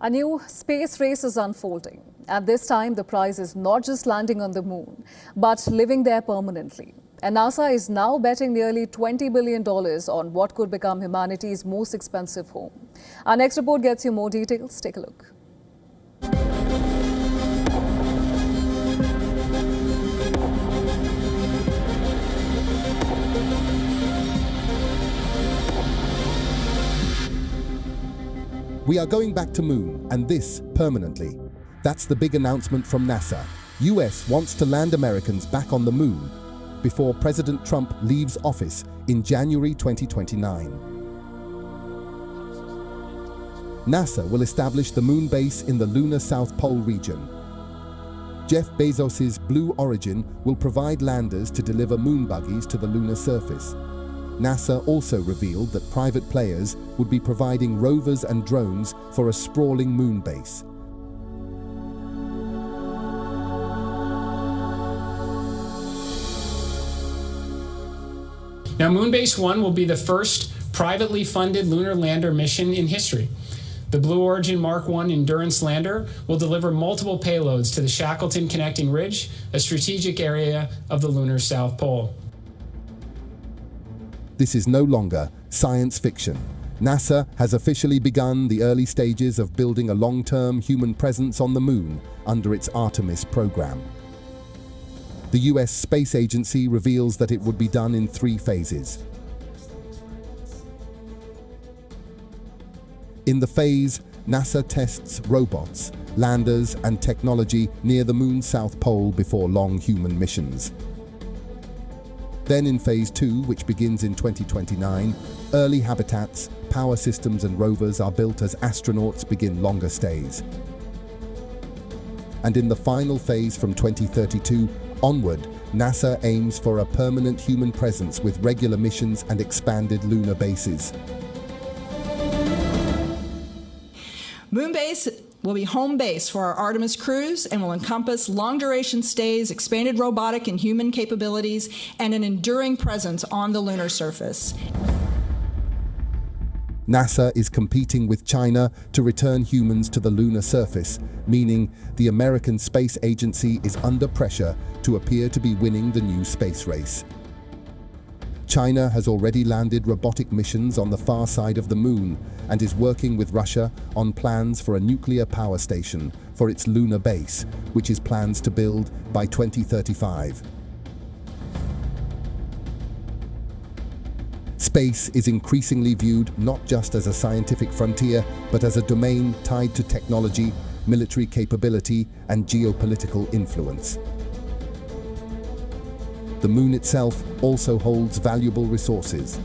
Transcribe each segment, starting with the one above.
A new space race is unfolding. And this time, the prize is not just landing on the moon, but living there permanently. And NASA is now betting nearly $20 billion on what could become humanity's most expensive home. Our next report gets you more details. Take a look. We are going back to moon, and this permanently. That's the big announcement from NASA. US wants to land Americans back on the moon before President Trump leaves office in January 2029. NASA will establish the moon base in the lunar South Pole region. Jeff Bezos's Blue Origin will provide landers to deliver moon buggies to the lunar surface. NASA also revealed that private players would be providing rovers and drones for a sprawling moon base. Now, Moonbase 1 will be the first privately funded lunar lander mission in history. The Blue Origin Mark I Endurance lander will deliver multiple payloads to the Shackleton Connecting Ridge, a strategic area of the lunar South Pole. This is no longer science fiction. NASA has officially begun the early stages of building a long-term human presence on the moon under its Artemis program. The US Space Agency reveals that it would be done in 3 phases. In the phase, NASA tests robots, landers, and technology near the moon's South Pole before long human missions. Then in Phase 2, which begins in 2029, early habitats, power systems and rovers are built as astronauts begin longer stays. And in the final phase from 2032 onward, NASA aims for a permanent human presence with regular missions and expanded lunar bases. Moonbase will be home base for our Artemis crews and will encompass long-duration stays, expanded robotic and human capabilities, and an enduring presence on the lunar surface. NASA is competing with China to return humans to the lunar surface, meaning the American Space Agency is under pressure to appear to be winning the new space race. China has already landed robotic missions on the far side of the moon and is working with Russia on plans for a nuclear power station for its lunar base, which is plans to build by 2035. Space is increasingly viewed not just as a scientific frontier, but as a domain tied to technology, military capability, and geopolitical influence. The moon itself also holds valuable resources.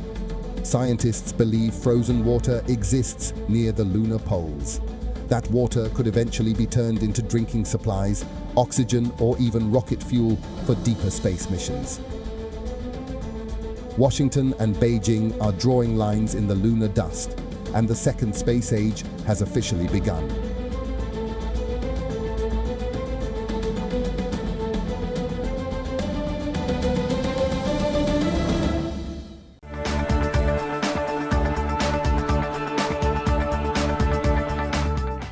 Scientists believe frozen water exists near the lunar poles. That water could eventually be turned into drinking supplies, oxygen, or even rocket fuel for deeper space missions. Washington and Beijing are drawing lines in the lunar dust, and the second space age has officially begun.